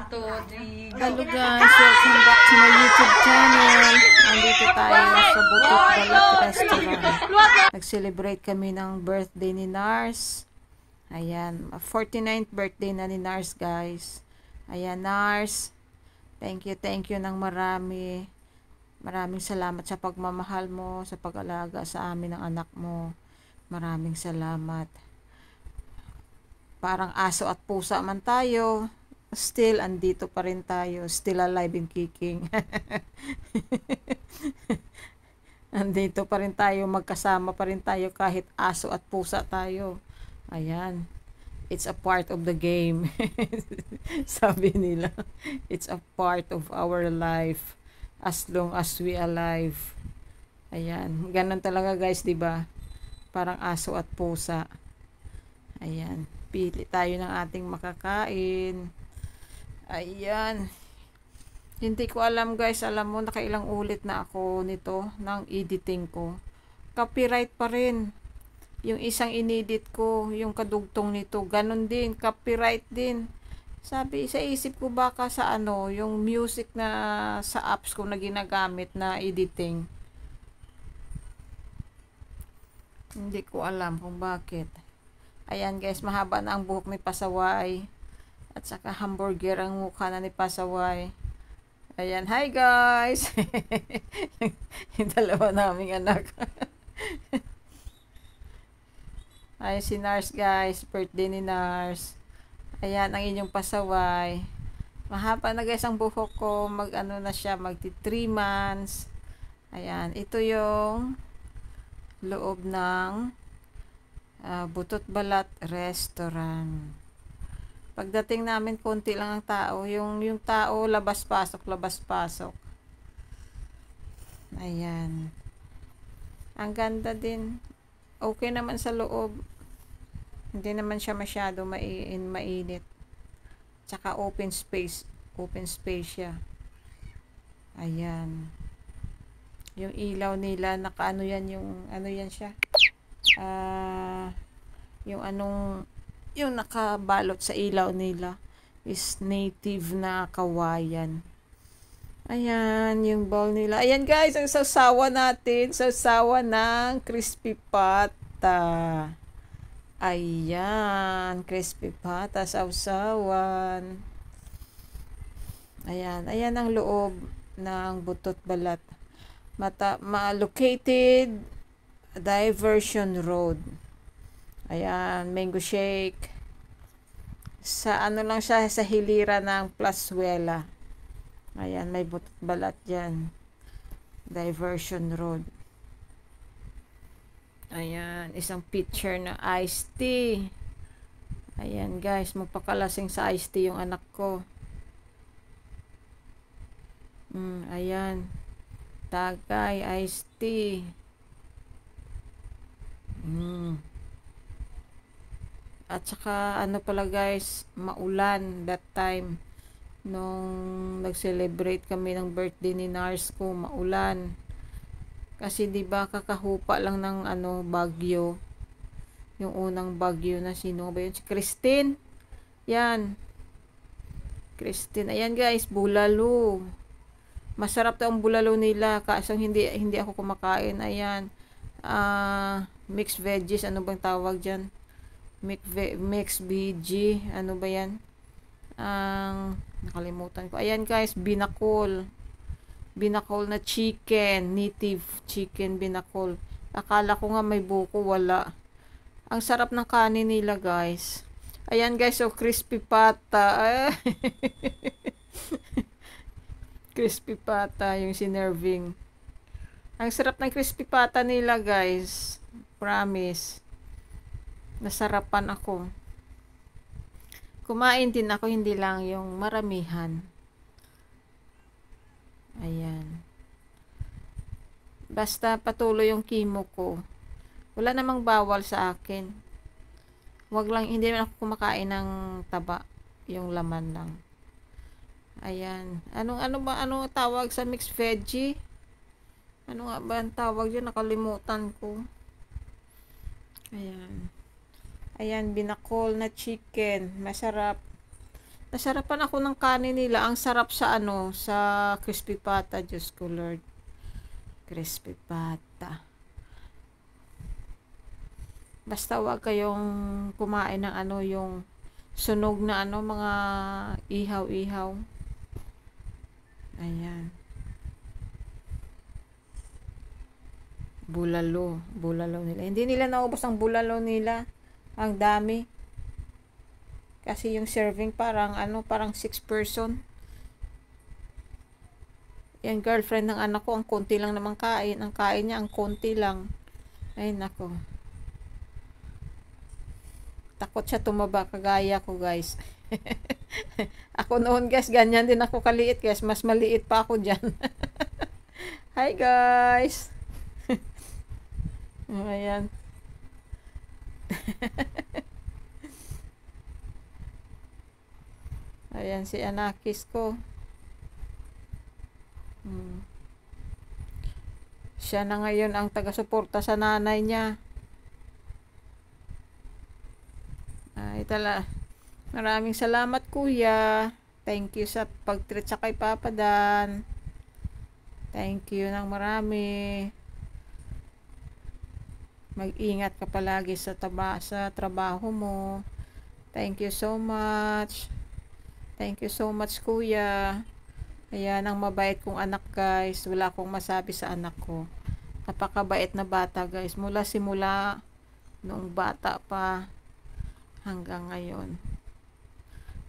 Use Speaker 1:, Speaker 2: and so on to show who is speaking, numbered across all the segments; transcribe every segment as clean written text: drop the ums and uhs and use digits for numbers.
Speaker 1: 2, 3, go.
Speaker 2: Hello guys, welcome back to my YouTube channel. Andito tayo sa Butot Balat Restaurant. Nag-celebrate kami ng birthday ni Nars. Ayan, 49th birthday na ni Nars guys. Ayan, Nars. Thank you ng marami. Maraming salamat sa pagmamahal mo, sa pag-alaga sa amin ng anak mo. Maraming salamat. Parang aso at pusa man tayo. Still, andito pa rin tayo. Still alive and kicking. Andito pa rin tayo. Magkasama pa rin tayo kahit aso at pusa tayo. Ayan. It's a part of the game. Sabi nila. It's a part of our life. As long as we alive. Ayan. Ganon talaga guys, diba? Parang aso at pusa. Ayan. Pili tayo ng ating makakain. Ayan. Hindi ko alam guys. Alam mo, nakailang ulit na ako nito ng editing ko. Copyright pa rin. Yung isang inedit ko, yung kadugtong nito, ganun din. Copyright din. Sabi, sa isip ko baka sa ano, yung music na sa apps ko na ginagamit na editing. Hindi ko alam kung bakit. Ayan guys, mahaba na ang buhok ni Pasaway. At saka hamburger ang mukha na ni Pasaway. Ayan, hi guys! Yung dalawa naming anak. Ay, si Nars guys, birthday ni Nars. Ayan, ang inyong Pasaway. Mahaba na guys ang buhok ko. Mag-ano na siya, magti 3 months. Ayan, ito yung loob ng Butot Balat Restaurant. Pagdating namin, konti lang ang tao. Yung tao, labas-pasok. Ayan. Ang ganda din. Okay naman sa loob. Hindi naman siya masyado mainit. Tsaka open space. Open space siya. Ayan. Yung ilaw nila, nakaano yan, yung ano yan siya. Yung nakabalot sa ilaw nila is native na kawayan. Ayan, yung bowl nila. Ayan guys, ang sausawa natin. Sausawa ng crispy pata. Ayan, crispy pata, sausawan. Ayan ang loob ng Butot Balat. Located Diversion Road. Ayan, mango shake. Sa ano lang siya, sa hilira ng Plazuela. Ayan, may Butot Balat dyan. Diversion Road. Ayan, isang pitcher na iced tea. Ayan guys, magpakalasing sa iced tea yung anak ko. Ayan. Tagay, iced tea. At saka ano pala guys, maulan that time nung nag-celebrate kami ng birthday ni Nars ko, maulan. Kasi 'di ba kakahupa lang ng ano bagyo. Yung unang bagyo na sino ba yun? Si Christine. Yan. Christine. Ayan guys, bulalo. Masarap 'to ang bulalo nila, kaso hindi ako kumakain. Ayan. Mixed veggies, ano bang tawag diyan? Mix VG, ano ba yan? Nakalimutan ko. Ayan guys, binakol na chicken, native chicken binakol. Akala ko nga may buko, wala. Ang sarap ng kanin nila guys. Ayan guys, so crispy pata. Crispy pata yung sinerving. Ang sarap ng crispy pata nila guys, promise. Nasarapan ako. Kumain din ako, hindi lang yung maramihan. Ayan. Basta patuloy yung chemo ko. Wala namang bawal sa akin. Wag lang, hindi naman ako kumakain ng taba. Yung laman lang. Ayan. Anong tawag sa mixed veggie? Ano nga ba ang tawag yun? Nakalimutan ko. Ayan. Ayan, binakol na chicken. Masarap. Nasarapan ako ng kanin nila. Ang sarap sa ano, sa crispy pata. Diyos ko Lord. Crispy pata. Basta wag kayong kumain ng ano, yung sunog na ano, mga ihaw-ihaw. Ayan. Bulalo. Bulalo nila. Hindi nila naubos ang bulalo nila. Ang dami. Kasi yung serving parang ano, parang 6 person. Yung girlfriend ng anak ko, ang konti lang naman kain. Ang kain niya, ang konti lang. Ay, nako. Takot siya tumaba, kagaya ko, guys. Ako noon, guys, ganyan din ako kaliit, guys. Mas maliit pa ako dyan. Hi, guys. Ayan. Ayan si Anakis ko. Siya na ngayon ang taga-suporta sa nanay niya. Ay, maraming salamat, kuya. Thank you sa pag-treat sa kay Papa Dan. Thank you ng marami. Mag-ingat ka palagi sa trabaho mo. Thank you so much. Thank you so much, kuya. Ayan ang mabait kong anak, guys. Wala akong masabi sa anak ko. Napakabait na bata, guys. Mula simula noong bata pa hanggang ngayon.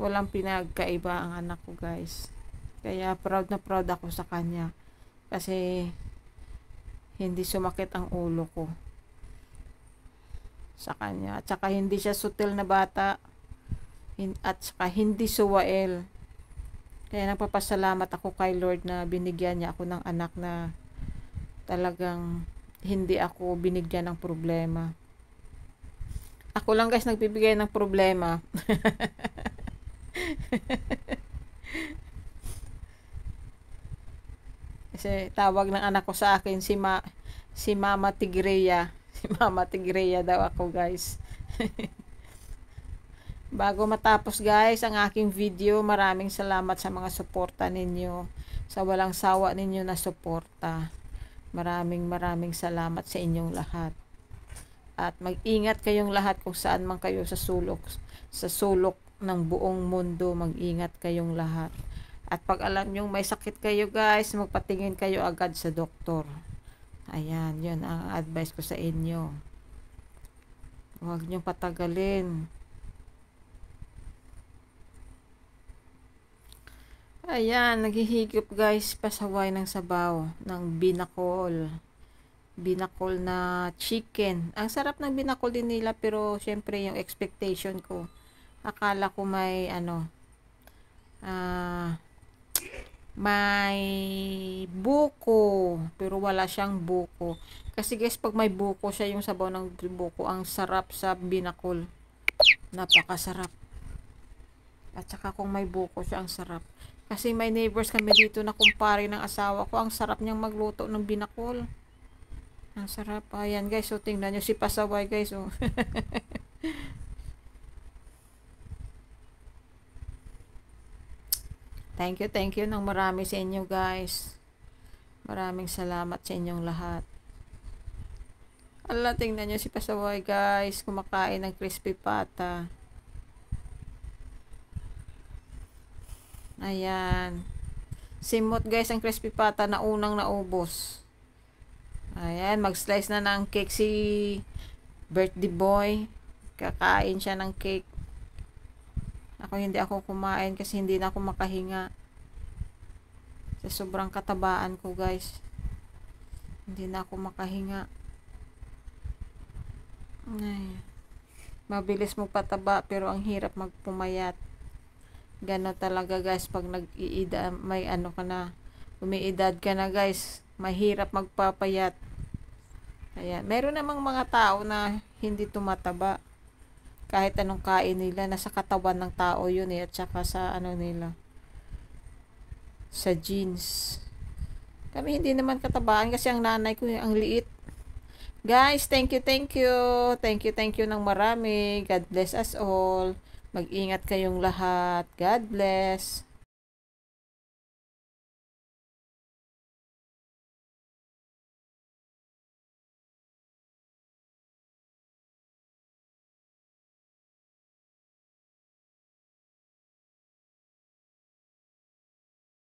Speaker 2: Walang pinagkaiba ang anak ko, guys. Kaya proud na proud ako sa kanya. Kasi hindi sumakit ang ulo ko sa kanya. At saka hindi siya sutil na bata. At saka hindi suwael. Kaya napapasalamat ako kay Lord na binigyan niya ako ng anak na talagang hindi ako binigyan ng problema. Ako lang, guys, nagbibigay ng problema. Kasi tawag ng anak ko sa akin si Mama Tigreya. Si Mama Tigreya daw ako, guys. Bago matapos, guys, ang aking video, maraming salamat sa mga suporta ninyo, sa walang sawa ninyo na suporta. Maraming salamat sa inyong lahat. At mag-ingat kayong lahat kung saan man kayo sa sulok ng buong mundo. Mag-ingat kayong lahat. At pag alam nyo may sakit kayo, guys, magpatingin kayo agad sa doktor. Ayan, yun ang advice ko sa inyo. Huwag nyo patagalin. Ayan, naghihigop, guys, pasaway ng sabaw ng binakol. Binakol na chicken. Ang sarap ng binakol din nila, pero syempre yung expectation ko, akala ko may may buko, pero wala siyang buko. Kasi, guys, pag may buko siya, yung sabaw ng buko, ang sarap sa binakol. Napakasarap. At saka kung may buko siya, ang sarap. Kasi may neighbors kami dito na kumpare ng asawa ko. Ang sarap niyang magluto ng binakol. Ang sarap. Ayan, guys. So, tingnan nyo si pasaway, guys. Oh. Thank you ng marami sa inyo, guys. Maraming salamat sa inyong lahat. Ala, tingnan nyo si pasaway, guys. Kumakain ng crispy pata. Ayan. Simot, guys, ang crispy pata na unang naubos. Ayan, mag-slice na ng cake si birthday boy. Kakain siya ng cake. Ako hindi ako kumain kasi hindi na ako makahinga. Sa sobrang katabaan ko, guys. Hindi na ako makahinga. Ay. Mabilis magpataba pero ang hirap magpumayat. Gano'n talaga, guys, pag nag-iida, may ano ka na, umiidad ka na, guys, mahirap magpapayat. Ayan. Meron namang mga tao na hindi tumataba. Kahit anong kain nila, nasa katawan ng tao yun at saka sa ano nila, sa genes. Kami hindi naman katabaan kasi ang nanay ko ang liit. Guys, thank you ng marami. God bless us all. Mag-ingat kayong lahat. God bless.